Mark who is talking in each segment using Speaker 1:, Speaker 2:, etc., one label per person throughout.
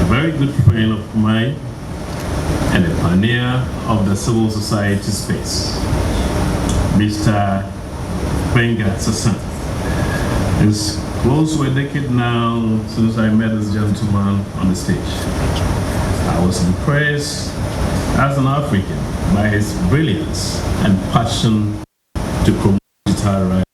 Speaker 1: very good friend of mine and a pioneer of the civil society space, Mr. Benga Sassan. It's close to a decade now since I met this gentleman on the stage. I was impressed as an African by his brilliance and passion to promote digital rights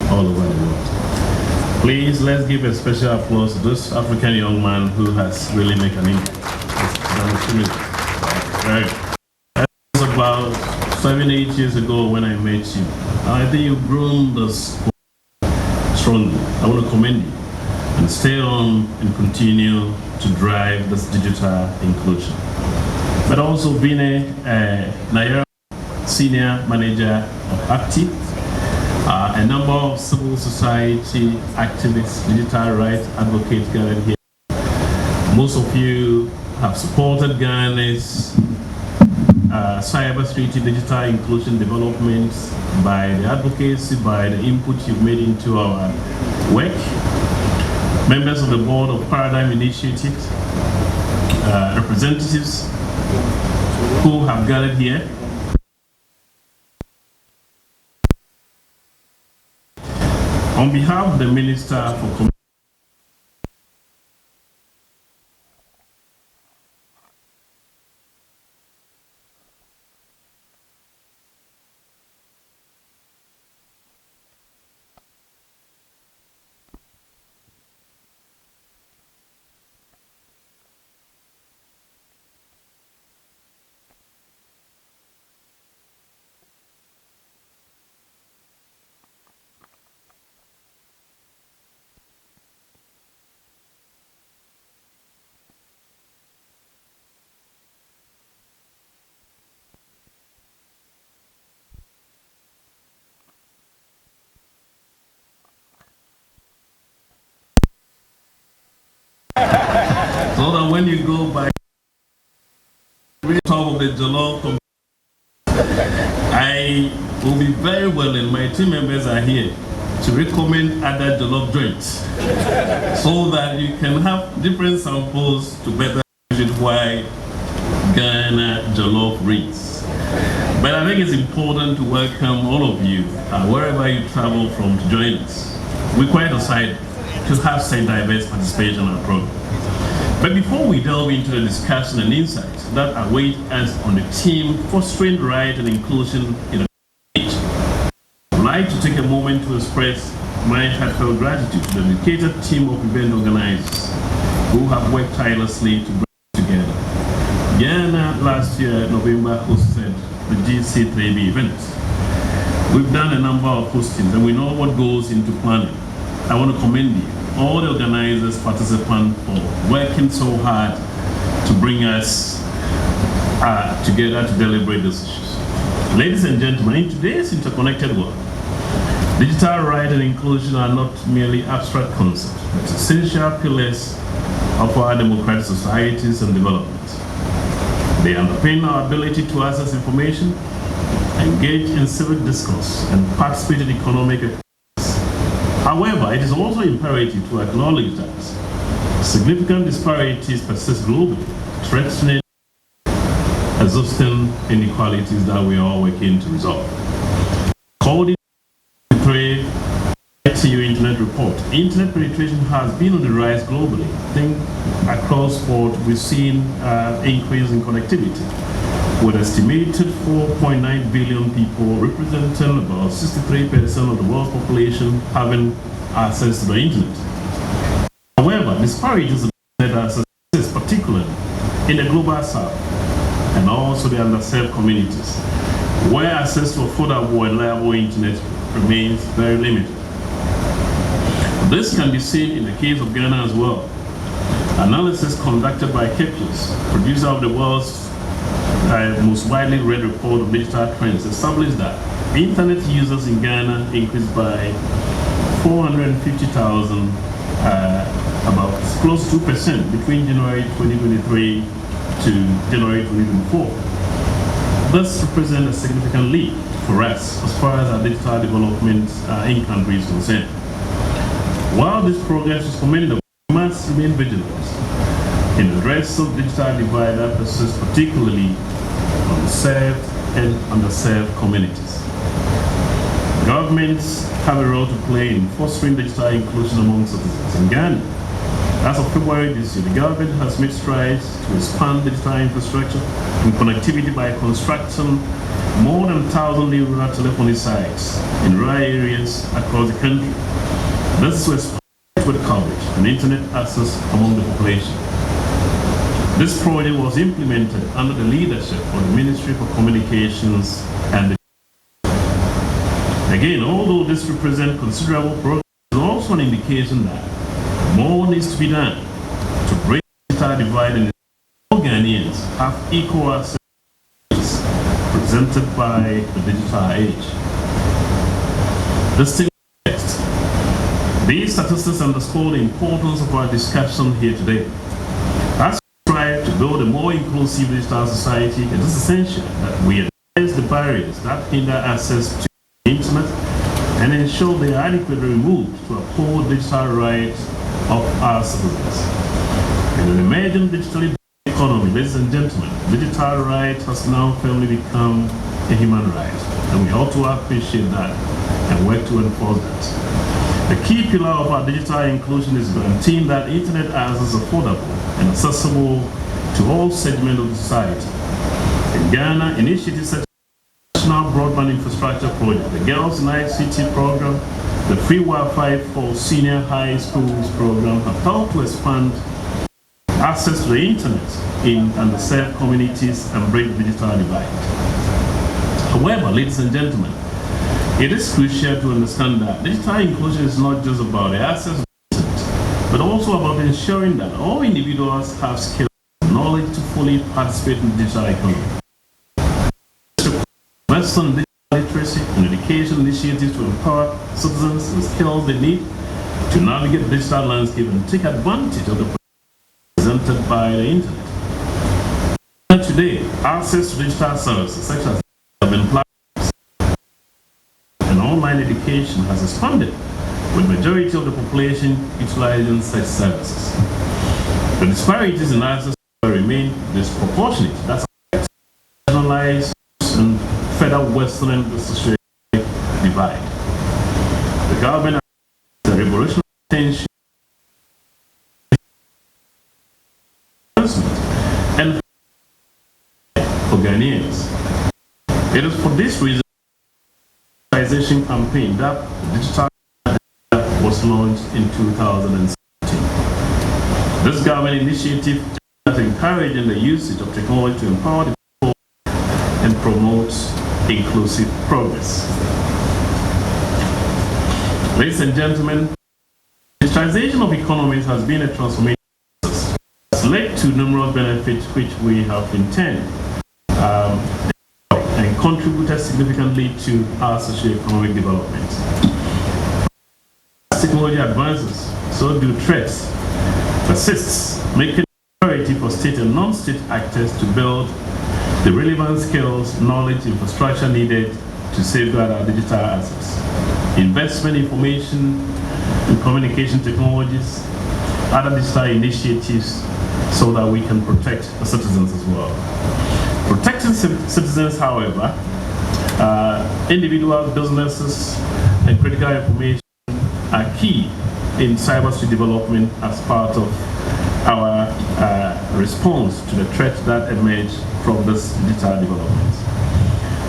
Speaker 1: all over the world. Please, let's give a special applause to this African young man who has really made an impact. That was about 7-8 years ago when I met you. I think you've grown this strongly. I want to commend you and stay on and continue to drive this digital inclusion. But also being a Nigerian senior manager of ACTI, a number of civil society activists, digital rights advocates gathered here. Most of you have supported Ghana's cybersecurity digital inclusion development by the advocacy, by the input you've made into our work. Members of the board of Paradigm Initiative, representatives who have gathered here. On behalf of the Minister for Communication, so that when you go by the top of the Jollof, I will be very well, and my team members are here to recommend other Jollof joints so that you can have different samples to better appreciate why Ghana Jollof reads. But I think it's important to welcome all of you, wherever you travel from, to join us. We're quite excited to have such diverse participation in our program. But before we delve into the discussion and insights that await us on the theme fostering right and inclusion in the age, I'd like to take a moment to express my heartfelt gratitude to the dedicated team of event organizers who have worked tirelessly to bring us together. Ghana last year, November, hosted the GC3B event. We've done a number of hostings and we know what goes into planning. I want to commend you, all the organizers, participants, for working so hard to bring us together to deliberate these issues. Ladies and gentlemen, in today's interconnected world, digital right and inclusion are not merely abstract concepts, but essential pillars of our democratic societies and development. They underpin our ability to access information, engage in civic discourse, and participate in economic activities. However, it is also imperative to acknowledge that significant disparities persist globally, threatening existing inequalities that we are all working to resolve. According to the ITU Internet Report, internet penetration has been on the rise globally. I think across the board we've seen increase in connectivity, with estimated 4.9 billion people, representing about 63% of the world's population, having access to the internet. However, disparities in internet access, particularly in the global south and also the underserved communities, where access to affordable and reliable internet remains very limited. This can be seen in the case of Ghana as well. Analysis conducted by Kepler's, producer of the world's most widely read report of digital trends, established that internet users in Ghana increased by 450,000, about close to 2% between January 2023 to January 2024. This represents a significant leap for us as far as our digital development in countries is concerned. While this progress is commendable, we must remain vigilant. in addressing digital divide that persists, particularly on served and underserved communities. Governments have a role to play in fostering digital inclusion among citizens. In Ghana, as of February this year, the government has made strides to expand digital infrastructure and connectivity by constructing more than 1,000 new rural telephony sites in rural areas across the country. This was with coverage and internet access among the population. This project was implemented under the leadership of the Ministry for Communications and the Again, although this represents considerable progress, it is also an indication that more needs to be done to break the digital divide and all Ghanaians have equal access presented by the digital age. These statistics underscore the importance of our discussion here today. As we strive to build a more inclusive digital society, it is essential that we address the barriers that hinder access to the internet and ensure they are adequately removed to uphold digital rights of our citizens. In an emerging digitally economy, ladies and gentlemen, digital rights has now firmly become a human right, and we ought to appreciate that and work to enforce that. The key pillar of our digital inclusion is guaranteeing that internet access is affordable and accessible to all segments of society. In Ghana, initiatives such as the National Broadband Infrastructure Project, the Girls in ICT program, the Free Wi-Fi for Senior High Schools program have helped to expand access to the internet in underserved communities and break the digital divide. However, ladies and gentlemen, it is crucial to understand that digital inclusion is not just about the access to the internet, but also about ensuring that all individuals have skills and knowledge to fully participate in the digital economy. Western digital literacy and education initiatives to empower citizens with skills they need to navigate the digital landscape and take advantage of the presented by the internet. And today, access to digital services such as platforms and online education has expanded, with the majority of the population utilizing such services. The disparities in access remain disproportionate. That's regionalized and further worsening the social divide. The government has a revolutionary attention and for Ghanaians. It is for this reason the digitalization campaign that the digital was launched in 2017. This government initiative is encouraging the usage of technology to empower the people and promote inclusive progress. Ladies and gentlemen, digitalization of economies has been a transformation process. It has led to numerous benefits which we have intended and contributed significantly to our socio-economic development. As technology advances, so do threats persists, making it a priority for state and non-state actors to build the relevant skills, knowledge, infrastructure needed to safeguard our digital assets. Investment, information, and communication technologies, other digital initiatives, so that we can protect the citizens as well. Protecting citizens, however, individual businesses and critical information are key in cybersecurity development as part of our response to the threat that emerged from this digital development.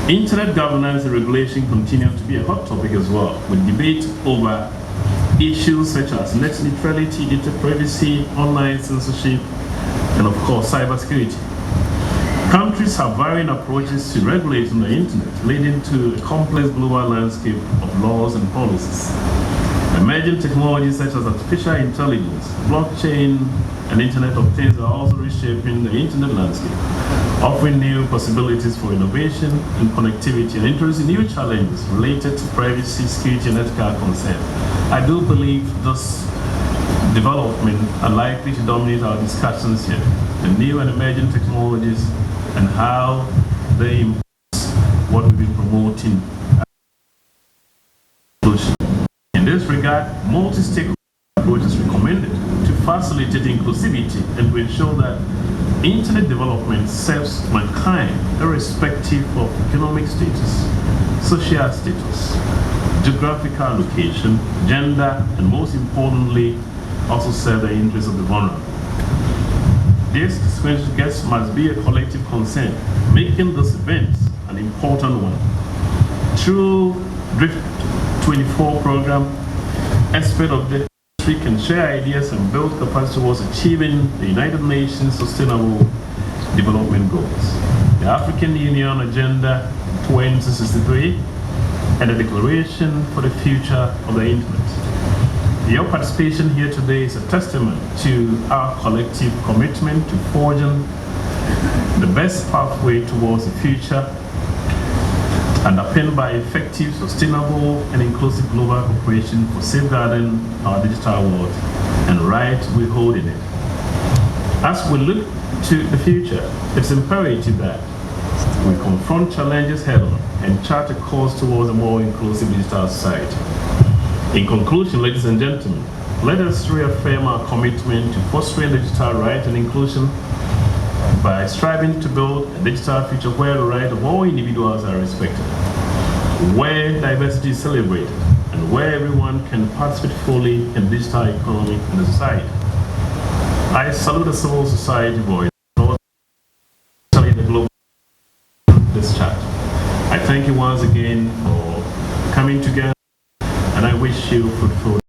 Speaker 1: Internet governance and regulation continue to be a hot topic as well, with debate over issues such as net neutrality, data privacy, online censorship, and of course cybersecurity. Countries have varying approaches to regulating the internet, leading to a complex global landscape of laws and policies. Emerging technologies such as artificial intelligence, blockchain, and Internet of Things are also reshaping the internet landscape, offering new possibilities for innovation and connectivity and introducing new challenges related to privacy, security, and ethical concerns. I do believe this development are likely to dominate our discussions here. The new and emerging technologies and how they influence what we've been promoting. In this regard, multi-stakeholder approach is recommended to facilitate inclusivity and to ensure that internet development serves mankind irrespective of economic status, social status, geographical location, gender, and most importantly, also serve the interests of the vulnerable. This discrimination guest must be a collective concern, making this event an important one. Through Drift 24 program, experts of the industry can share ideas and build capacity towards achieving the United Nations Sustainable Development Goals, the African Union Agenda 2063, and the Declaration for the Future of the Internet. Your participation here today is a testament to our collective commitment to forging the best pathway towards the future, underpinned by effective, sustainable, and inclusive global cooperation for safeguarding our digital world and rights we hold in it. As we look to the future, it's imperative that we confront challenges head-on and chart a course towards a more inclusive digital society. In conclusion, ladies and gentlemen, let us reaffirm our commitment to fostering digital rights and inclusion by striving to build a digital future where the rights of all individuals are respected, where diversity is celebrated, and where everyone can participate fully in the digital economy and the society. I salute the civil society voice, the global this chat. I thank you once again for coming together, and I wish you fruitful